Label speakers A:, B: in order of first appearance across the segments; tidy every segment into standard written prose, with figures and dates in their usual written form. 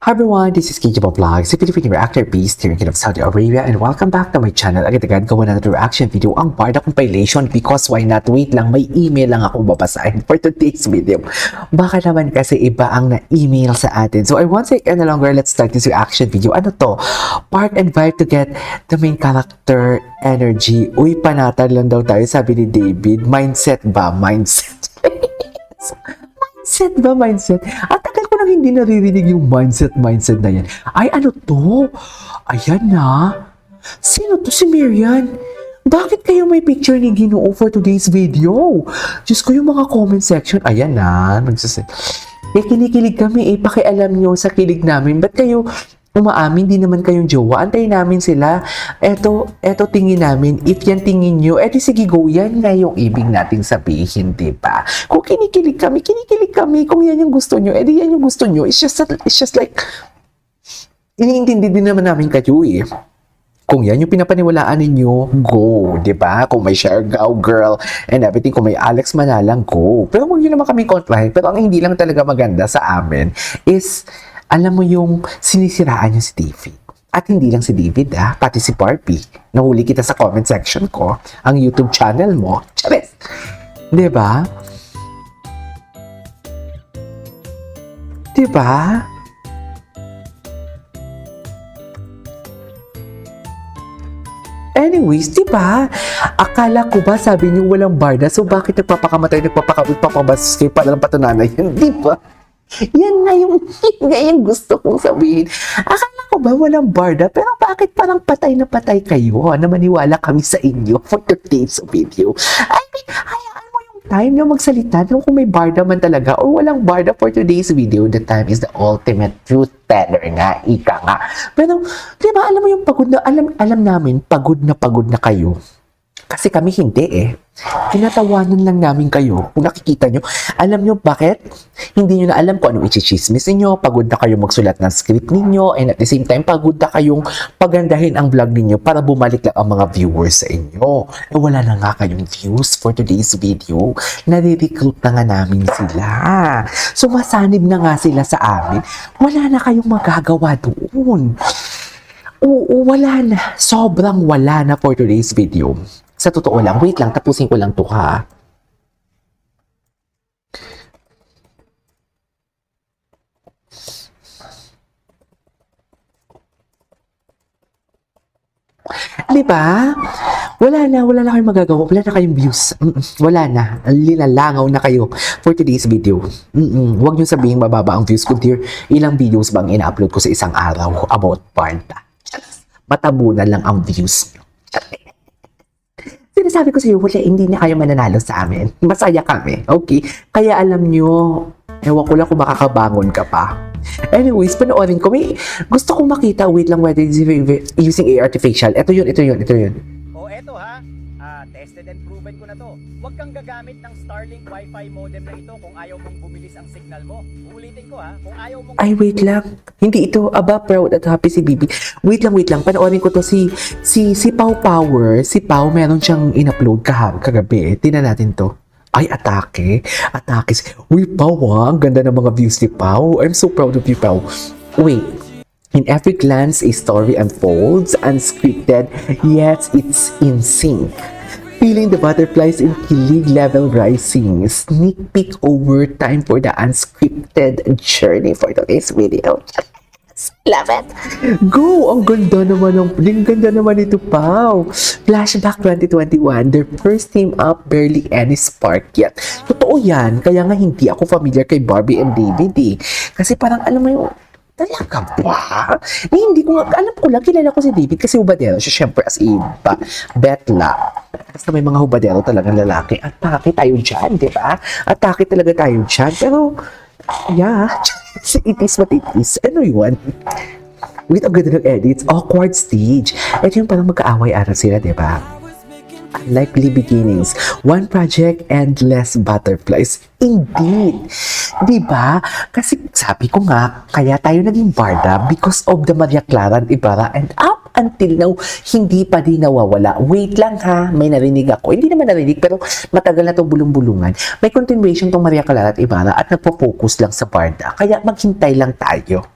A: Hi everyone, this is Kijabo Vlogs, a Filipino reactor beast here in Kingdom of Saudi Arabia, and welcome back to my channel. Agad-agad gawa na natin reaction video ang Barda compilation because why not? Wait lang, may email lang akong babasahin for today's video. Baka naman kasi iba ang na-email sa atin. So I won't take any longer, let's start this reaction video. Ano to? Part and vibe to get the main character energy. Uy, panatan lang daw tayo, sabi ni David. Mindset ba? Mindset. Mindset ba? Mindset? At tagal ko nang hindi naririnig yung mindset na yan. Ay, ano to? Ayan na. Sino to? Si Marian. Bakit kayo may picture ni Ginoo for today's video? Diyos ko, yung mga comment section. Ayan na. Kinikilig kami eh. Pakialam nyo sa kilig namin. Ba't kayo umaamin? Di naman kayong jowa. Antayin namin sila. Eto tingin namin. If yan tingin nyo, edi sige go. Yan nga yung ibig nating sabihin, diba? Kung kinikilig kami. Kung yan yung gusto nyo, edi yan yung gusto nyo. It's just like, iniintindi din naman namin kayo eh. Kung yan yung pinapaniwalaan ninyo, go, diba? Kung may Siargao girl and everything, kung may Alex Manalang, go. Pero huwag nyo naman kami kontrahin. Pero ang hindi lang talaga maganda sa amin is, alam mo yung sinisiraan niya si David. At hindi lang si David pati si Barbie. Nahuli kita sa comment section ko, ang YouTube channel mo. Charis! Diba? Diba? Anyways, diba? Akala ko ba sabi niyo walang barda, so bakit nagpapakabas kayo para lang patunanan yun, diba? Yan nga yung gusto kong sabihin. Akala ko ba walang barda, pero bakit parang patay na patay kayo na maniwala kami sa inyo for today's video? I mean, hayaan mo yung time na magsalita kung may barda man talaga or walang barda for today's video. The time is the ultimate truth teller nga, ika nga. Pero, di ba, alam mo yung pagod na, alam namin, pagod na kayo. Kasi kami hindi eh. Tinatawanan lang namin kayo. Kung nakikita nyo, alam nyo bakit? Hindi nyo na alam kung anong i-chismis ninyo. Pagod na kayo magsulat ng script ninyo. And at the same time, pagod na kayong pagandahin ang vlog ninyo para bumalik lang ang mga viewers sa inyo. Eh, wala na nga kayong views for today's video. Nare-recruit na nga namin sila. Sumasanib na nga sila sa amin. Wala na kayong magagawa doon. Oo, wala na. Sobrang wala na for today's video. Sa totoo lang, wait lang, tapusin ko lang to ha. Diba? Wala na kayong magagawa. Wala na kayong views. Wala na. Lilalangaw na kayo for today's video. Huwag nyo sabihin mababa ang views ko, dear. Ilang videos bang ina-upload ko sa isang araw about Barda? Matabunan lang ang views nyo. Sinasabi ko sa iyo, wala, hindi na kayo mananalo sa amin. Masaya kami, okay? Kaya alam nyo, ewan ko lang kung makakabangon ka pa. Anyways, panoorin ko. Gusto kong makita, wait lang, whether using AR artificial. Ito yun.
B: O eto ha, tested and proven ko na to. Huwag kang gagamit ng Starlink Wi-Fi modem na ito kung ayaw mong bumilis ang signal mo. Uulitin ko ha, kung ayaw mong...
A: Ay, wait lang. Hindi ito, proud at happy si Bibi. Wait lang. Panoorin ko to si Pau Power. Si Pau, meron siyang in-upload kagabi. Tingnan natin to. Ay, atake. Uy, Pau ang ganda ng mga views ni Pau. I'm so proud of you, Pau. Wait. In every glance, a story unfolds, unscripted, yet it's in sync. Feeling the butterflies in kilig level rising. Sneak peek over time for the unscripted journey for today's video. Love it! Go! Ang ganda naman ito, Pau. Flashback 2021, their first team up, barely any spark yet. Totoo yan, kaya nga hindi ako familiar kay Barbie and David eh. Kasi parang alam mo yung, talaga ba? Hindi ko nga, alam ko lang, kilala ko si David kasi hubadero siya, syempre as iba, betla. Basta may mga hubadero talagang lalaki. Atake tayo dyan, di ba? Atake talaga tayo dyan. Pero, yeah, it is what it is. Ano yun? Wait, ang ganda ng edits. Awkward stage. Ito yung parang magkaaway-aral sila, di ba? Unlikely beginnings. One project, endless butterflies. Indeed. Diba? Kasi sabi ko nga, kaya tayo naging Barda because of the Maria Clara Ibarra, and up until now, hindi pa din nawawala. Wait lang ha, may narinig ako. Hindi naman narinig, pero matagal na itong bulong-bulungan. May continuation tong Maria Clara Ibarra at nagpo-focus lang sa Barda. Kaya maghintay lang tayo.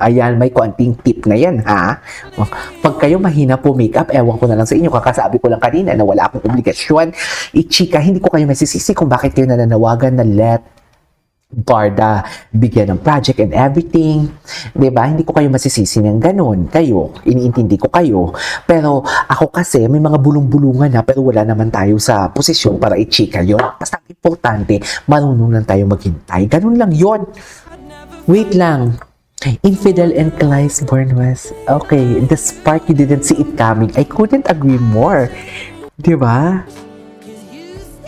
A: Ayan, may konting tip na yan, ha? Oh, pag kayo mahina po makeup, ewan ko na lang sa inyo. Kakasabi ko lang kanina na wala akong obligasyon. Ichika, hindi ko kayo masisisi kung bakit kayo nananawagan na let Barda bigyan ng project and everything. 'Di ba? Hindi ko kayo masisisi ng ganun. Kayo, iniintindi ko kayo. Pero ako kasi may mga bulong-bulungan na pero wala naman tayo sa posisyon para i-chika yun. Basta ang importante, marunong lang tayo maghintay. Ganun lang yon. Wait lang. Infidel and Clyde's born was, okay, the spark you didn't see it coming. I couldn't agree more. 'Di ba?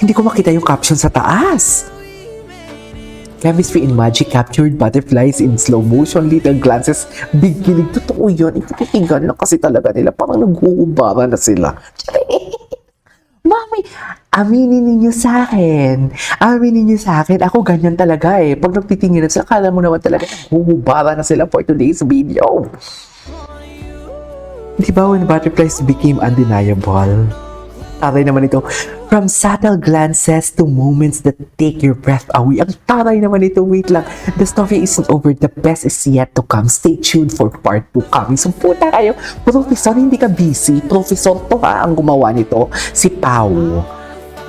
A: Hindi ko makita yung caption sa taas. Chemistry and magic captured butterflies in slow motion, little glances, big kilig. Totoo yun. Ipitigan lang kasi talaga nila. Parang naghuhubara na sila. Mami, aminin ninyo sa akin. Aminin ninyo sa akin. Ako ganyan talaga eh. Pag nagtitingin na sila, akala mo naman talaga naghuhubara na sila for today's video. Di ba when butterflies became undeniable? Taray naman ito. From subtle glances to moments that take your breath away. Ang taray naman ito. Wait lang. The story isn't over. The best is yet to come. Stay tuned for part 2 coming. So puta kayo. Professor, hindi ka busy. Professor to ha, ang gumawa nito. Si Pau.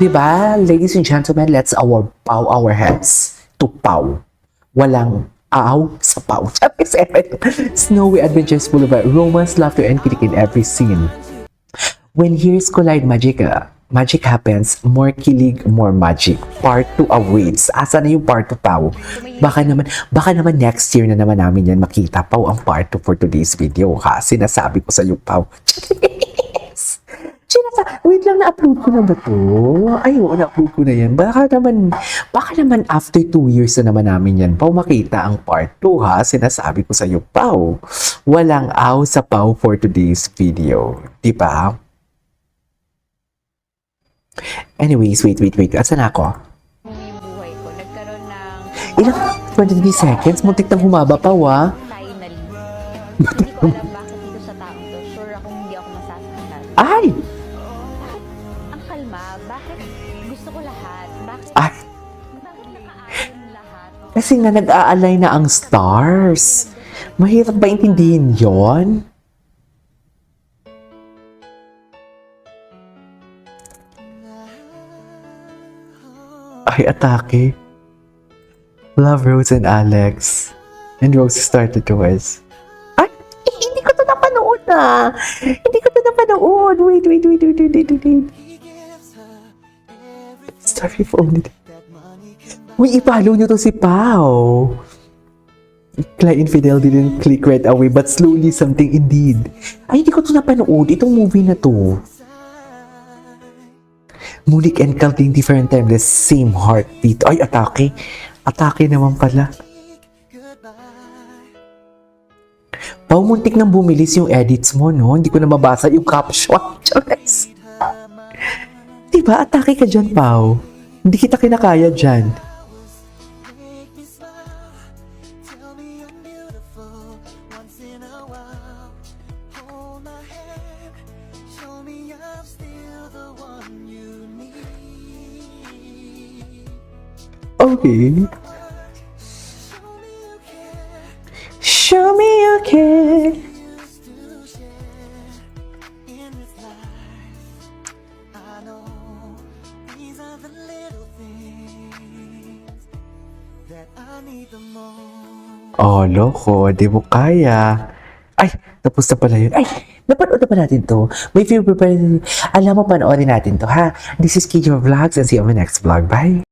A: Diba? Ladies and gentlemen, let's bow our heads to Pau. Walang aw sa Pau. Chapter 7. Snowy adventures full of romance, laughter, and kilig in every scene. When years collide, magic happens, more kilig, more magic. Part 2 awaits. Asa na yung part 2, Pau? Baka naman next year na naman namin yan makita, Pau, ang part 2 for today's video, ha? Sinasabi ko sa iyo, Pau. Wait lang, na-upload ko na ba to? Ay, oo, na-upload ko na yan. Baka naman after 2 years na naman namin yan, Pau, makita ang part 2, ha? Sinasabi ko sa iyo, Pau. Walang aw sa Pau for today's video. Diba? Anyways, wait. Asan ako?
C: Yung buhay ko, nagkaroon ng
A: Ilang 23 seconds? Muntik nang humaba pa, wa?
C: finally. Hindi ko alam bakit dito sa taong to. Sure akong hindi ako masasaktan.
A: Ay!
C: Ang kalma, bakit gusto ko lahat? Bakit
A: Ay!
C: nakaayon lahat?
A: Kasi nga nag-aalay na ang stars. Mahirap ba intindihin yon? Ay, atake. Love Rose and Alex. And Rose started to us. Ay, hindi ko to napanood na. Hindi ko to napanood. Wait. Sorry for only. Uy, ipalo nyo to si Pau. Clyde Infidel didn't click right away, but slowly something indeed. Ay, hindi ko to napanood. Itong movie na to. Monique and Calding different timeless, same heartbeat. Ay, atake. Atake naman pala. Pau, muntik nang bumilis yung edits mo, no? Hindi ko na mabasa yung caption. Charis. Diba, atake ka dyan, Pau. Hindi kita kinakaya dyan. Okay. Show me you care. Oh, loko. Di mo kaya. Ay, tapos na pala yun. Ay, napanood na pa natin to. May few prepared. Alam mo, panoorin natin to, ha? This is Kijo Vlogs and see you on my next vlog. Bye!